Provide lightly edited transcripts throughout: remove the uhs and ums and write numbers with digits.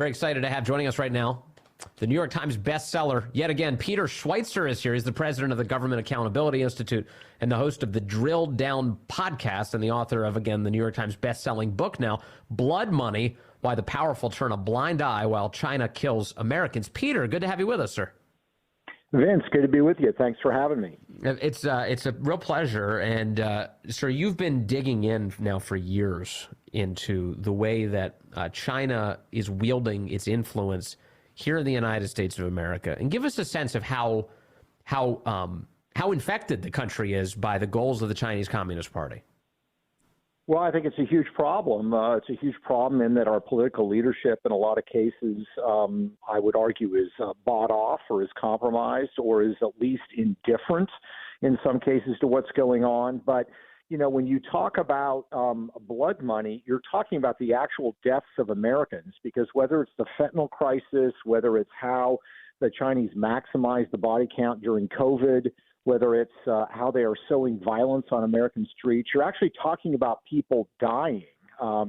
Very excited to have joining us right now the New York Times bestseller, yet again, Peter Schweizer is here. He's the president of the Government Accountability Institute and the host of the Drill Down podcast and the author of, again, the New York Times bestselling book now, Blood Money, Why the Powerful Turn a Blind Eye While China Kills Americans. Peter, good to have you with us, sir. Vince, good to be with you. Thanks for having me. It's a real pleasure. And, sir, you've been digging in now for years into the way that China is wielding its influence here in the United States of America, and give us a sense of how infected the country is by the goals of the Chinese Communist Party. Well, I think it's a huge problem. It's a huge problem in that our political leadership, in a lot of cases, I would argue, is bought off or is compromised or is at least indifferent in some cases to what's going on. But you know, when you talk about blood money, you're talking about the actual deaths of Americans, because whether it's the fentanyl crisis, whether it's how the Chinese maximize the body count during COVID, whether it's how they are sowing violence on American streets, you're actually talking about people dying.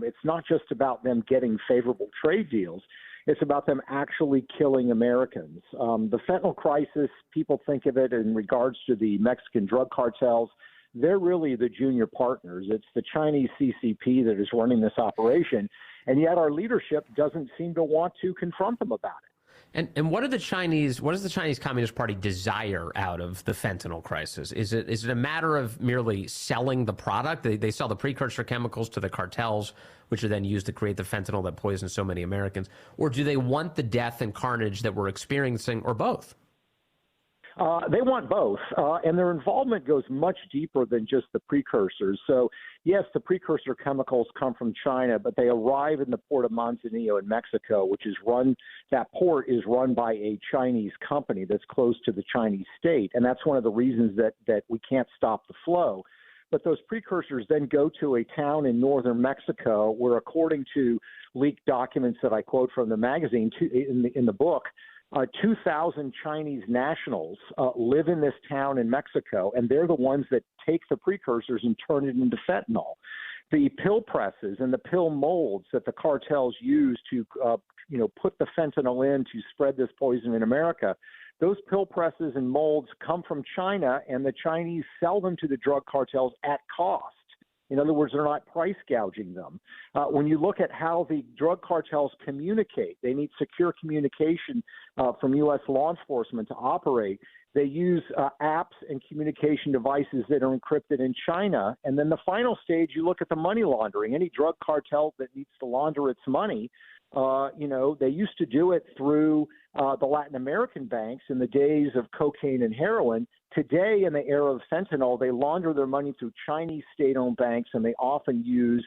It's not just about them getting favorable trade deals. It's about them actually killing Americans. The fentanyl crisis, people think of it in regards to the Mexican drug cartels. They're really the junior partners. It's the Chinese CCP that is running this operation, and yet our leadership doesn't seem to want to confront them about it. And what does the Chinese Communist Party desire out of the fentanyl crisis? Is it a matter of merely selling the product? They sell the precursor chemicals to the cartels, which are then used to create the fentanyl that poisons so many Americans, or do they want the death and carnage that we're experiencing, or both? They want both, and their involvement goes much deeper than just the precursors. So, yes, the precursor chemicals come from China, but they arrive in the port of Manzanillo in Mexico, that port is run by a Chinese company that's close to the Chinese state, and that's one of the reasons that we can't stop the flow. But those precursors then go to a town in northern Mexico where, according to leaked documents that I quote from the magazine in the book, 2,000 Chinese nationals live in this town in Mexico, and they're the ones that take the precursors and turn it into fentanyl. The pill presses and the pill molds that the cartels use to, put the fentanyl in to spread this poison in America, those pill presses and molds come from China, and the Chinese sell them to the drug cartels at cost. In other words, they're not price gouging them. When you look at how the drug cartels communicate, they need secure communication from U.S. law enforcement to operate. They use apps and communication devices that are encrypted in China. And then the final stage, you look at the money laundering. Any drug cartel that needs to launder its money, they used to do it through the Latin American banks in the days of cocaine and heroin. Today, in the era of fentanyl, they launder their money through Chinese state-owned banks, and they often use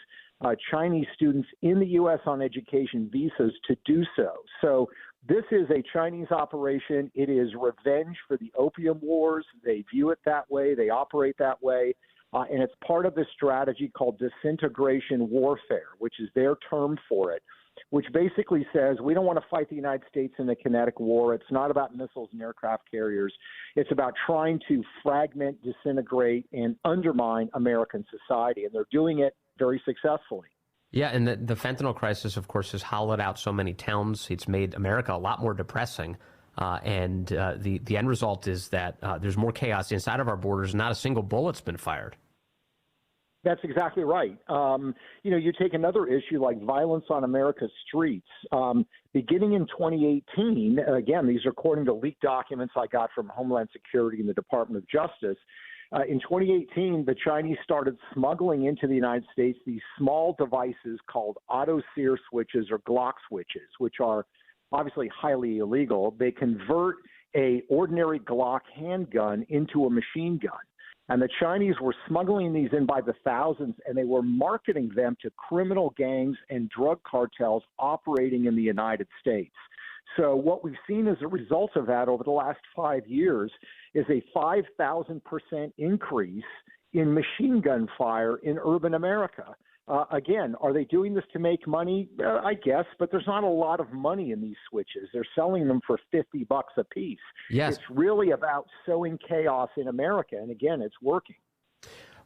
Chinese students in the U.S. on education visas to do so. So this is a Chinese operation. It is revenge for the opium wars. They view it that way. They operate that way. And it's part of this strategy called disintegration warfare, which is their term for it, which basically says we don't want to fight the United States in a kinetic war. It's not about missiles and aircraft carriers. It's about trying to fragment, disintegrate, and undermine American society, and they're doing it very successfully. Yeah, and the fentanyl crisis, of course, has hollowed out so many towns. It's made America a lot more depressing, and the end result is that there's more chaos inside of our borders. Not a single bullet's been fired. That's exactly right. You take another issue like violence on America's streets. Beginning in 2018, again, these are according to leaked documents I got from Homeland Security and the Department of Justice. In 2018, the Chinese started smuggling into the United States these small devices called auto sear switches or Glock switches, which are obviously highly illegal. They convert a ordinary Glock handgun into a machine gun. And the Chinese were smuggling these in by the thousands, and they were marketing them to criminal gangs and drug cartels operating in the United States. So what we've seen as a result of that over the last 5 years is a 5,000% increase in machine gun fire in urban America. Again, are they doing this to make money? I guess, but there's not a lot of money in these switches. They're selling them for $50 a piece. Yes. It's really about sowing chaos in America, and again, it's working.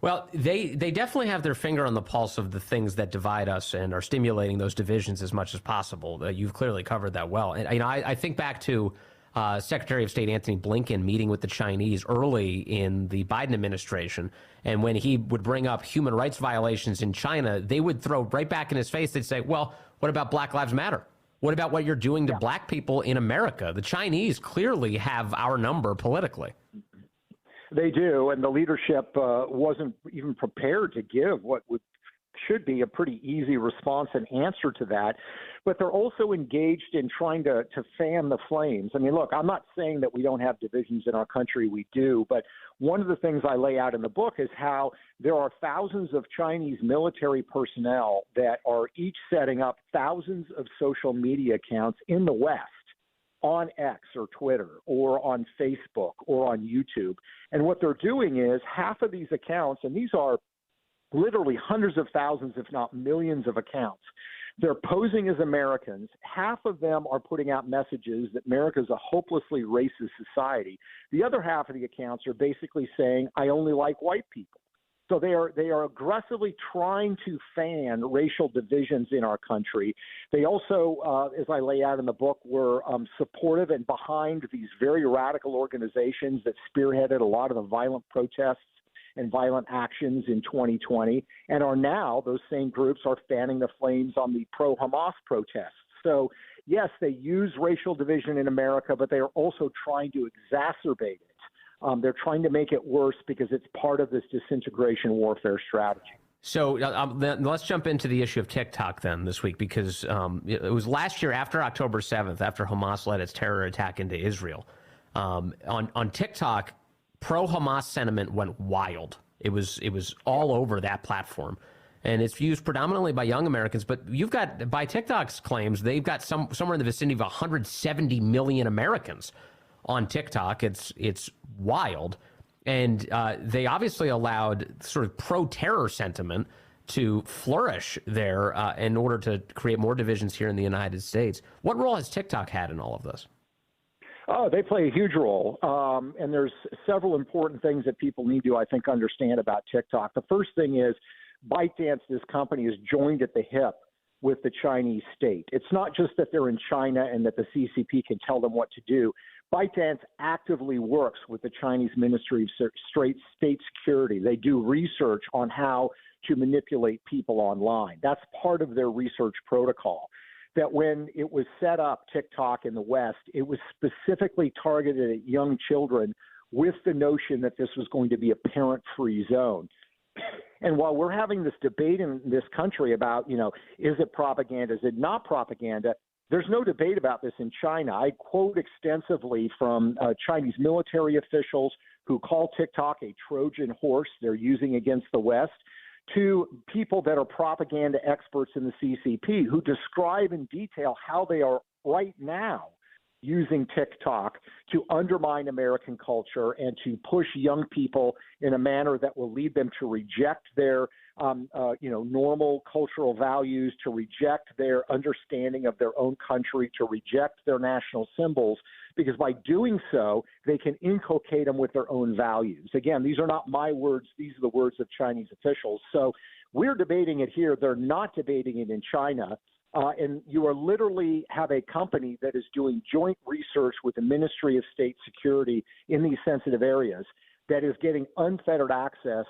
Well, they definitely have their finger on the pulse of the things that divide us and are stimulating those divisions as much as possible. You've clearly covered that well. And I think back to Secretary of State Anthony Blinken meeting with the Chinese early in the Biden administration. And when he would bring up human rights violations in China, they would throw right back in his face. They'd say, well, what about Black Lives Matter? What about what you're doing to black people in America? The Chinese clearly have our number politically. They do, and the leadership wasn't even prepared to give what should be a pretty easy response and answer to that. But they're also engaged in trying to fan the flames. I mean, look, I'm not saying that we don't have divisions in our country. We do. But one of the things I lay out in the book is how there are thousands of Chinese military personnel that are each setting up thousands of social media accounts in the West, on X or Twitter or on Facebook or on YouTube. And what they're doing is half of these accounts, and these are literally hundreds of thousands, if not millions of accounts, they're posing as Americans. Half of them are putting out messages that America is a hopelessly racist society. The other half of the accounts are basically saying, I only like white people. So they are aggressively trying to fan racial divisions in our country. They also, as I lay out in the book, were supportive and behind these very radical organizations that spearheaded a lot of the violent protests and violent actions in 2020, and are now, those same groups are fanning the flames on the pro-Hamas protests. So, yes, they use racial division in America, but they are also trying to exacerbate it. They're trying to make it worse because it's part of this disintegration warfare strategy. So let's jump into the issue of TikTok then this week, because it was last year after October 7th, after Hamas led its terror attack into Israel. On TikTok, pro-Hamas sentiment went wild. It was all over that platform. And it's used predominantly by young Americans, but you've got, by TikTok's claims, they've got somewhere in the vicinity of 170 million Americans on TikTok. It's wild. And they obviously allowed sort of pro-terror sentiment to flourish there in order to create more divisions here in the United States. What role has TikTok had in all of this? Oh, they play a huge role. And there's several important things that people need to, I think, understand about TikTok. The first thing is ByteDance, this company, is joined at the hip with the Chinese state. It's not just that they're in China and that the CCP can tell them what to do. ByteDance actively works with the Chinese Ministry of State Security. They do research on how to manipulate people online. That's part of their research protocol. That when it was set up, TikTok in the West, it was specifically targeted at young children with the notion that this was going to be a parent-free zone. And while we're having this debate in this country about, is it propaganda, is it not propaganda, there's no debate about this in China. I quote extensively from Chinese military officials who call TikTok a Trojan horse they're using against the West, to people that are propaganda experts in the CCP who describe in detail how they are right now using TikTok to undermine American culture and to push young people in a manner that will lead them to reject their normal cultural values, to reject their understanding of their own country, to reject their national symbols, because by doing so, they can inculcate them with their own values. Again, these are not my words. These are the words of Chinese officials. So we're debating it here. They're not debating it in China. And you are literally have a company that is doing joint research with the Ministry of State Security in these sensitive areas that is getting unfettered access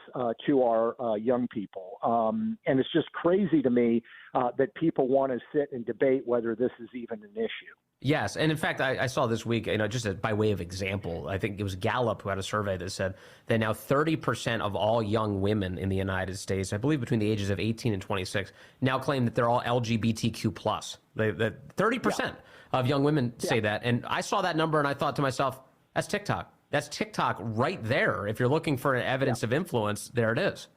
to our young people. And it's just crazy to me that people want to sit and debate whether this is even an issue. Yes, and in fact, I saw this week, just by way of example, I think it was Gallup who had a survey that said that now 30% of all young women in the United States, I believe between the ages of 18 and 26, now claim that they're all LGBTQ+. That 30% of young women say that, and I saw that number and I thought to myself, that's TikTok. That's TikTok right there. If you're looking for evidence of influence, there it is.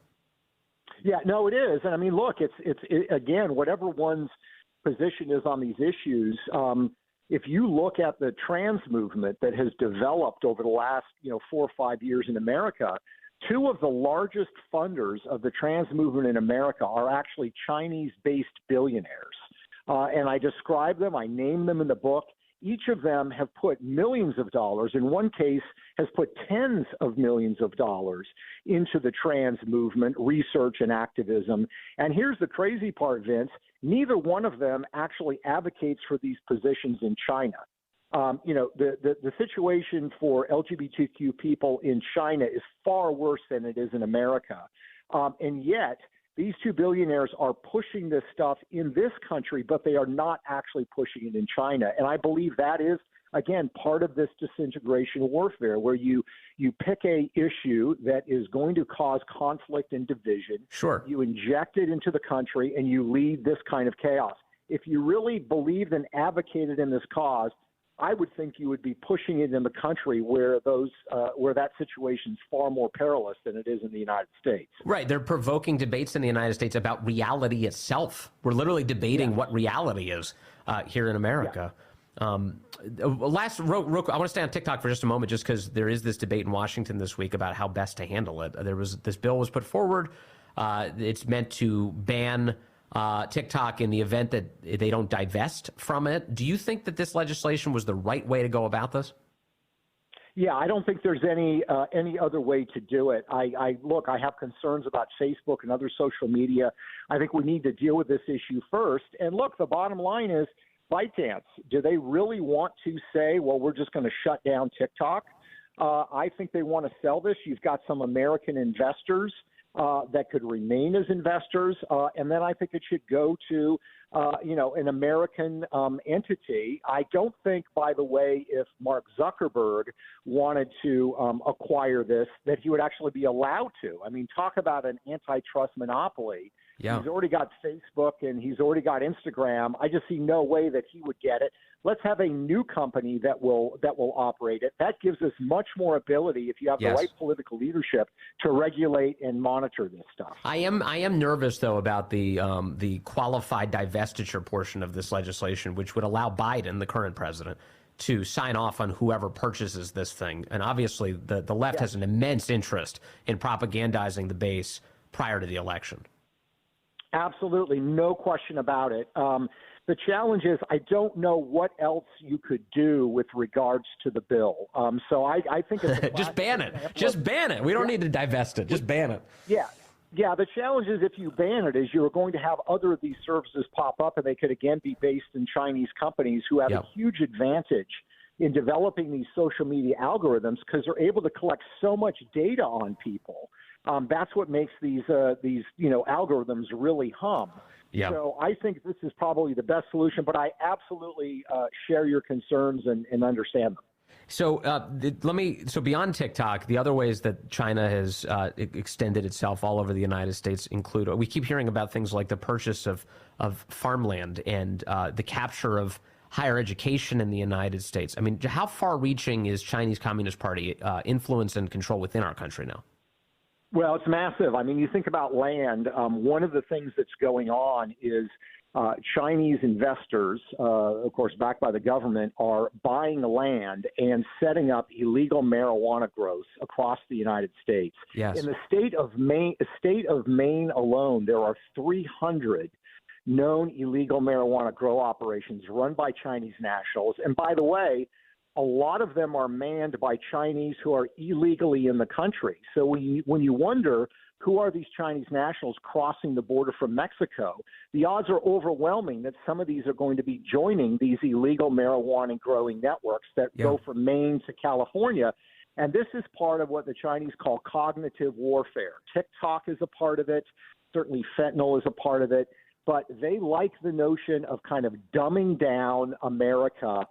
Yeah, no, it is. And I mean, look, it's again, whatever one's position is on these issues, if you look at the trans movement that has developed over the last 4 or 5 years in America, two of the largest funders of the trans movement in America are actually Chinese-based billionaires. And I describe them, I name them in the book. Each of them have put millions of dollars, in one case has put tens of millions of dollars into the trans movement, research and activism. And here's the crazy part, Vince, neither one of them actually advocates for these positions in China. The situation for LGBTQ people in China is far worse than it is in America. And yet, these two billionaires are pushing this stuff in this country, but they are not actually pushing it in China. And I believe that is, again, part of this disintegration warfare, where you pick a issue that is going to cause conflict and division. Sure. You inject it into the country, and you lead this kind of chaos. If you really believed and advocated in this cause, I would think you would be pushing it in the country where that situation is far more perilous than it is in the United States. Right. They're provoking debates in the United States about reality itself. We're literally debating what reality is here in America. I want to stay on TikTok for just a moment, just because there is this debate in Washington this week about how best to handle it. This bill was put forward. It's meant to ban TikTok in the event that they don't divest from it. Do you think that this legislation was the right way to go about this? Yeah, I don't think there's any other way to do it. I have concerns about Facebook and other social media. I think we need to deal with this issue first. And look, the bottom line is, ByteDance, do they really want to say, well, we're just going to shut down TikTok? I think they want to sell this. You've got some American investors that could remain as investors, and then I think it should go to, an American entity. I don't think, by the way, if Mark Zuckerberg wanted to acquire this, that he would actually be allowed to. I mean, talk about an antitrust monopoly. Yeah. He's already got Facebook and he's already got Instagram. I just see no way that he would get it. Let's have a new company that will operate it. That gives us much more ability, if you have the right political leadership, to regulate and monitor this stuff. I am nervous, though, about the qualified divestiture portion of this legislation, which would allow Biden, the current president, to sign off on whoever purchases this thing. And obviously, the left has an immense interest in propagandizing the base prior to the election. Absolutely, no question about it. The challenge is, I don't know what else you could do with regards to the bill. So I think it's just ban it. Just ban it. We don't need to divest it. Just ban it. Yeah. The challenge is, if you ban it, is you're going to have other of these services pop up, and they could again be based in Chinese companies who have a huge advantage in developing these social media algorithms, because they're able to collect so much data on people. That's what makes these algorithms really hum. Yeah. So I think this is probably the best solution, but I absolutely share your concerns and understand them. So so beyond TikTok, the other ways that China has extended itself all over the United States include, we keep hearing about things like the purchase of farmland and the capture of higher education in the United States. I mean, how far-reaching is Chinese Communist Party influence and control within our country now? Well, it's massive. I mean, you think about land. One of the things that's going on is Chinese investors, of course, backed by the government, are buying land and setting up illegal marijuana growth across the United States. Yes. In the state of Maine alone, there are 300 known illegal marijuana grow operations run by Chinese nationals. And by the way, a lot of them are manned by Chinese who are illegally in the country. So when you wonder who are these Chinese nationals crossing the border from Mexico, the odds are overwhelming that some of these are going to be joining these illegal marijuana growing networks that go from Maine to California. And this is part of what the Chinese call cognitive warfare. TikTok is a part of it. Certainly fentanyl is a part of it. But they like the notion of kind of dumbing down America.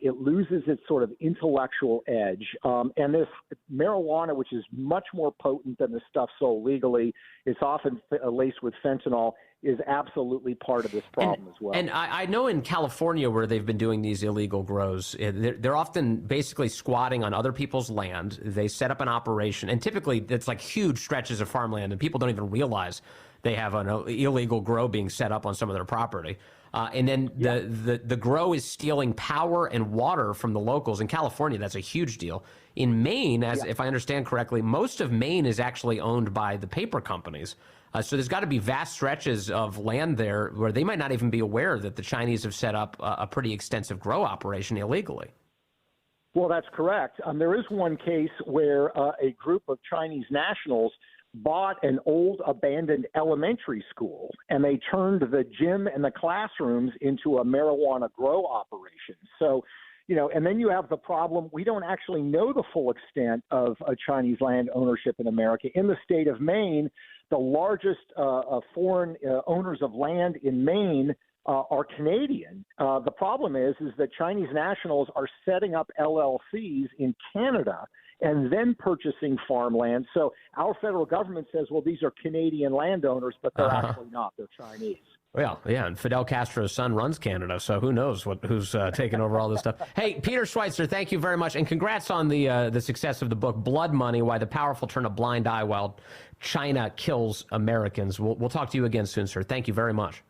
It loses its sort of intellectual edge. And this marijuana, which is much more potent than the stuff sold legally, it's often laced with fentanyl, is absolutely part of this problem as well. And I know in California, where they've been doing these illegal grows, they're often basically squatting on other people's land. They set up an operation, and typically it's like huge stretches of farmland, and people don't even realize they have an illegal grow being set up on some of their property. And then the grow is stealing power and water from the locals. In California, that's a huge deal. In Maine, if I understand correctly, most of Maine is actually owned by the paper companies. So there's got to be vast stretches of land there where they might not even be aware that the Chinese have set up a pretty extensive grow operation illegally. Well, that's correct. There is one case where a group of Chinese nationals bought an old abandoned elementary school, and they turned the gym and the classrooms into a marijuana grow operation. So, and then you have the problem, we don't actually know the full extent of Chinese land ownership in America. In the state of Maine, the largest foreign owners of land in Maine are Canadian. The problem is that Chinese nationals are setting up LLCs in Canada and then purchasing farmland. So our federal government says, well, these are Canadian landowners, but they're actually not. They're Chinese. Well, yeah, and Fidel Castro's son runs Canada, so who knows who's taking over all this stuff. Hey, Peter Schweizer, thank you very much, and congrats on the success of the book, Blood Money, Why the Powerful Turn a Blind Eye While China Kills Americans. We'll talk to you again soon, sir. Thank you very much.